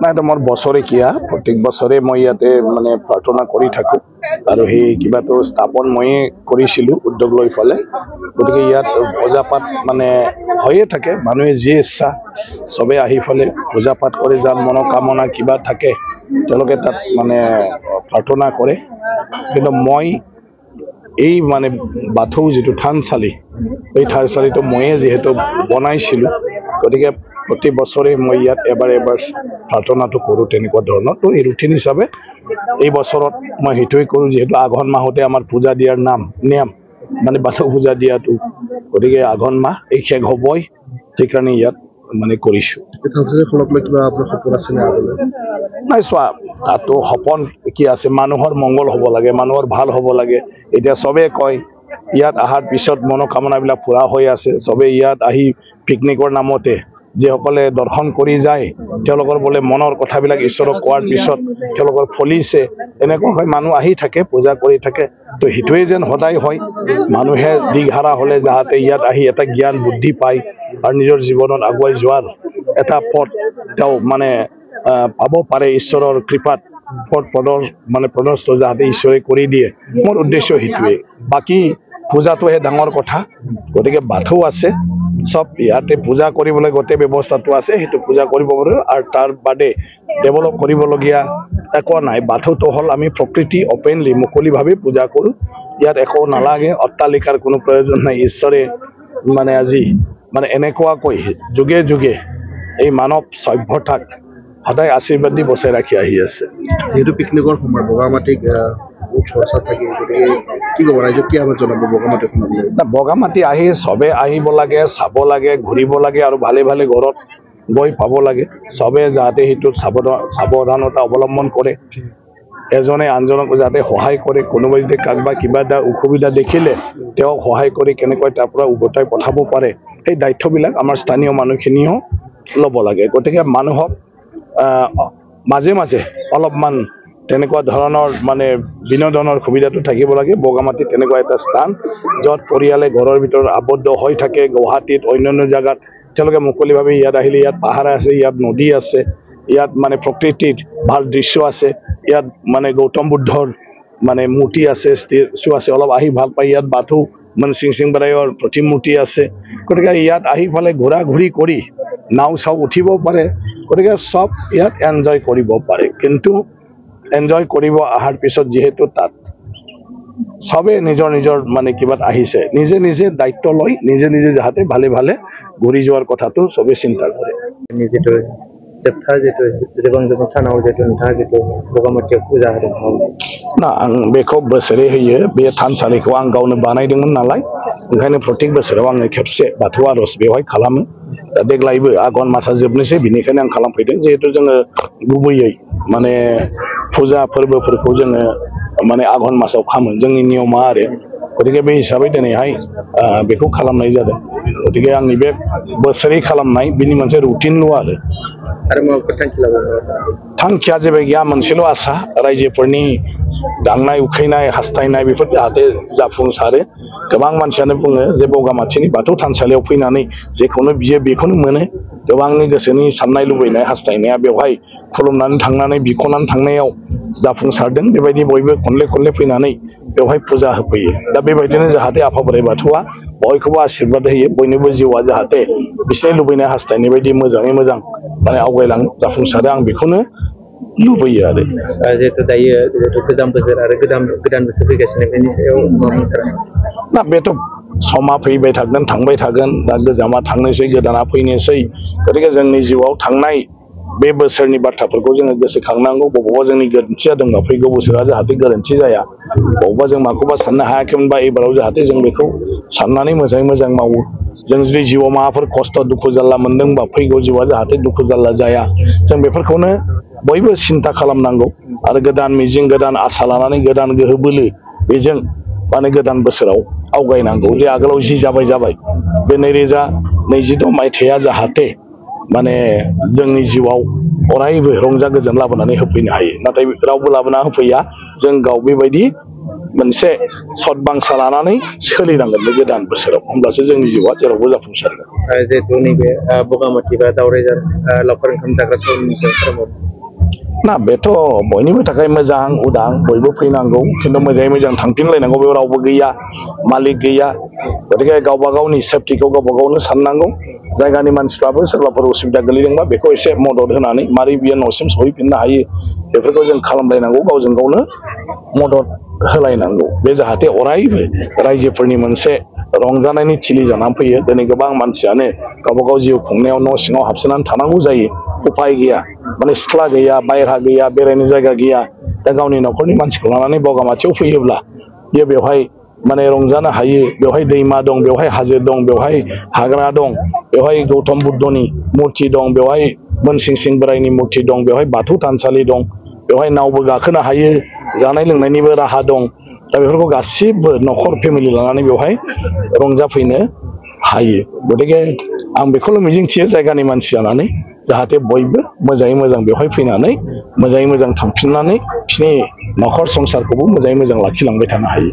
নাই তো মোৰ বছৰে কিয়া প্ৰত্যেক বছৰে মই ইয়াতে মানে প্ৰাৰ্থনা কৰি থাকো আৰু সেই কিবাটো স্থাপন মই কৰিছিলো উদ্যোগ লৈ ফলে গতিকে ইয়াত পূজা পাঠ মানে হয়ে থাকে মানুহে যি ইচ্ছা সবে আহি ফলে পূজা পাঠ কৰে যাৰ মনোকামনা কিবা থাকে তেওঁলোকে তাত মানে প্ৰাৰ্থনা কৰে কিন্তু মই এই মানে বাথৌ যেটো থানচালি এই থানচালিটো ময়ে যেহেতু বনাইছিলো গতিকে প্ৰতি বছৰে মই ইয়াত এবাৰ প্ৰাৰ্থনাটো কৰো তেনেকুৱা ধৰণৰ তো এই ৰুটিন হিচাপে এই বছৰত মই হেতুই কৰো যেহেতু আঘন মাহতে আমাৰ পূজা দিয়াৰ নিয়ম মানে বাথৌ পূজা দিয়াটো গতিকে আঘন মাহ এই শেষ হ'বই সেইকাৰণে ইয়াত মানে কৰিছো নাই চোৱা তাতো সপোন কি আছে মানুহৰ মংগল হ'ব লাগে মানুহৰ ভাল হ'ব লাগে এতিয়া সবে কয় ইয়াত আহাৰ পিছত মনোকামনাবিলাক পুৰা হৈ আছে সবে ইয়াত আহি পিকনিকৰ নামতে যিসকলে দৰ্শন কৰি যায় তেওঁলোকৰ বোলে মনৰ কথাবিলাক ঈশ্বৰক কোৱাৰ পিছত তেওঁলোকৰ ফলিছে এনেকুৱা হয় মানুহ আহি থাকে পূজা কৰি থাকে তো হিটোৱে যেন সদায় হয় মানুহে দিঘাৰা হলে যাহাতে ইয়াত আহি এটা জ্ঞান বুদ্ধি পায় আৰু নিজৰ জীৱনত আগুৱাই যোৱাৰ এটা পথ তেওঁ মানে পাব পাৰে ঈশ্বৰৰ কৃপাত পথ মানে প্ৰদস্ত যাহাতে ঈশ্বৰে কৰি দিয়ে মোৰ উদ্দেশ্য হিটোৱে বাকি পূজাটোহে ডাঙৰ কথা গতিকে বাথৌ আছে সব ইয়াতে পূজা কৰিবলৈ গোটেই ব্যৱস্থাটো আছে সেইটো পূজা কৰিব পাৰো আৰু তাৰ বাদে ডেভেলপ কৰিবলগীয়া একো নাই বাথৌটো হ'ল আমি প্ৰকৃতি অপেনলি মুকলিভাৱে পূজা কৰো ইয়াত একো নালাগে অট্টালিকাৰ কোনো প্ৰয়োজন নাই ঈশ্বৰে মানে আজি মানে এনেকুৱাকৈ যুগে যুগে এই মানৱ সভ্যতাক সদায় আশীৰ্বাদ দি বচাই ৰাখি আহি আছে যেহেতু পিকনিকৰ সময় বগামাটিক চৰ্চা থাকে কি ক'ব ৰাইজক কি আহ্বান জনাব বগামাটি আহি সবে আহিব লাগে চাব লাগে ঘূৰিব লাগে আৰু ভালে ভালে ঘৰত গৈ পাব লাগে সবে যাতে সেইটো সাৱধানতা অৱলম্বন কৰে এজনে আনজনক যাতে সহায় কৰে কোনোবাই যদি কাকবা কিবা এটা অসুবিধা দেখিলে তেওঁক সহায় কৰি কেনেকৈ তাৰ পৰা উভতাই পঠাব পাৰে এই দায়িত্ববিলাক আমাৰ স্থানীয় মানুহখিনিও ল'ব লাগে গতিকে মানুহক মাজে মাজে অলপমান তেনেকুৱা ধৰণৰ মানে বিনোদনৰ সুবিধাটো থাকিব লাগে বগামাটি তেনেকুৱা এটা স্থান য'ত পৰিয়ালে ঘৰৰ ভিতৰত আবদ্ধ হৈ থাকে গুৱাহাটীত অন্যান্য জায়গাত তেওঁলোকে মুকলিভাৱে ইয়াত আহিলে ইয়াত পাহাৰ আছে ইয়াত নদী আছে ইয়াত মানে প্ৰকৃতিৰ ভাল দৃশ্য আছে ইয়াত মানে গৌতম বুদ্ধৰ মানে মূৰ্তি আছে ষ্টেচু আছে অলপ আহি ভাল পায় ইয়াত বাথৌ মানে সিংবাৰায়ৰ প্ৰতিমূৰ্তি আছে গতিকে ইয়াত আহি ফালে ঘূৰা ঘূৰি কৰি নাও চাও উঠিব পাৰে গতিকে সব ইয়াত এনজয় কৰিব পাৰে কিন্তু এনজয় কৰিব আহাৰ পিছত যেহেতু তাত সবে নিজৰ নিজৰ মানে কিবাত আহিছে নিজে নিজে দায়িত্ব লৈ নিজে নিজে যাহাতে ভালে ভালে ঘূৰি যোৱাৰ কথাটো সবে চিন্তা কৰে जोबथा जितु जोबहां सानाव जितु नोंथाङा जितु बगामाटियाव फुजा होदों ना आं बेखौ बोसोरै होयो बे थानसालिखौ आं गावनो बानायदोंमोन नालाय ओंखायनो प्रत्येक बोसोराव आङो खेबसे बाथौ आरज बेवहाय खालामो दा देग्लायबो आघन मासा जोबनोसै बिनिखायनो आं खालामफैदों जिहेतु जोङो गुबैयै माने फुजा फोरबोफोरखौ जोङो माने आघन मासाव खालामो जोंनि नियमा आरो गतिके बे हिसाबै दिनैहाय बेखौ खालामनाय जादों गतिके आंनि बे बोसोरै खालामनाय बिनि मोनसे रुटिनल' आरो थांखिया जेबो गैया मोनसेल' आसा रायजोफोरनि दांनाय उखैनाय हास्थायनाय बेफोर जाहाथे जाफुंसारो गोबां मानसियानो बुङो जे बगामाटिनि बाथौ थानसालियाव फैनानै जेखौनो बियो बेखौनो मोनो गोबांनि गोसोनि साननाय लुबैनाय हास्थायनाया बेवहाय खुलुमनानै थांनानै बिख'नानै थांनायाव जाफुंसारदों बेबायदि बयबो खनले फैनानै बेवहाय फुजा होफैयो दा बेबायदिनो जाहाथे आफा बोराइ बाथौआ बयखौबो आशीर्बाद होयो बयनिबो जिउआ जाहाथे बिसोरनि लुबैनाय हास्थायनाय बायदि मोजाङै मोजां माने आवगायलाङो जाफुंसारो आं बेखौनो लुबैयो आरो जिहेतु दायो जिहेतु गोजाम बोसोर आरो गोदान बोसोर फैगासिनो बेनि सायाव ना बेथ' समा फैबाय थागोन थांबाय थागोन दा गोजामा थांनोसै गोदाना फैनोसै गतिके जोंनि जिउआव थांनाय बे बोसोरनि बाथ्राफोरखौ जोङो गोसोखांनांगौ बबावबा जोंनि गोरोन्थि जादोंबा फैगौ बोसोरा जाहाथे गोरोन्थि जाया बबावबा जों माखौबा साननो हायाखैमोनबा एबाराव जाहाथे जों बेखौ साननानै मोजाङै मोजां मावो जों जुदि जिउआव माबाफोर खस्थ' दुखु जारला मोनदोंबा फैगौ जिउआ जाहाथे दुखु जारला जाया जों बेफोरखौनो बयबो सिन्ता खालामनांगौ आरो गोदान मिजिं गोदान आसा लानानै गोदान गोहो बोलो बेजों माने गोदान बोसोराव आवगायनांगौ जे आगोलाव जि जाबाय बे 2026 मायथाइया जाहाथे माने जोंनि जिउआव अरायबो रंजा गोजोन लाबोनानै होफैनो हायो नाथाय रावबो लाबोना होफैया जों गाव बेबायदि मोनसे सदबांसा लानानै सोलिनांगोन बे गोदान बोसोराव होमब्लासो जोंनि जिउआ जेरावबो जाफुंसारगोन जिहेतु नैबे बगामाथि बा दावराइजार लावखार ओंखाम जाग्रा थावनि सायाव ना बेथ' बयनिबो थाखाय मोजां उदां बयबो फैनांगौ खिन्थु मोजाङै मोजां थांफिनलायनांगौ बेयाव रावबो गैया मालिक गैया गतिके गावबा गावनि सेफटिखौ गावबा गावनो साननांगौ जायगानि मानसिफ्राबो सोरबाफोर उसुबिदा गोलैदोंबा बेखौ एसे मदद होनानै मारै बियो न'सिम सहैफिननो हायो बेफोरखौ जों खालामलायनांगौ गावजों गावनो मदद होलायनांगौ बे जाहाथे अरायबो रायजोफोरनि मोनसे रंजानायनि थिलि जानानै फैयो दिनै गोबां मानसियानो गावबा गाव जिउ खुंनायाव न' सिङाव हाबसोनानै थानांगौ जायो उपाय गैया माने सिथ्ला गैया बायह्रा गैया बेरायनो जायगा गैया दा गावनि न'खरनि मानसिखौ लानानै बगामाथियाव फैयोब्ला बियो बेवहाय माने रंजानो हायो बेवहाय दैमा दं बेवहाय हाजो दं बेवहाय हाग्रा दं बेवहाय गौतम बुद्धनि मुर्ति दं बेवहाय मोनसिंसिं बोरायनि मुर्ति दं बेवहाय बाथौ थानसालि दं बेवहाय नावबो गाखोनो हायो जानाय लोंनायनिबो राहा दं दा बेफोरखौ गासिबो न'खर फेमिलि लानानै बेवहाय रंजाफैनो हायो गतिके आं बेखौल' मिजिंथियो जायगानि मानसि जानानै जाहाथे बयबो मोजाङै मोजां बेवहाय फैनानै मोजाङै मोजां थांफिननानै बिसिनि न'खर संसारखौबो मोजाङै मोजां लाखिलांबाय थानो हायो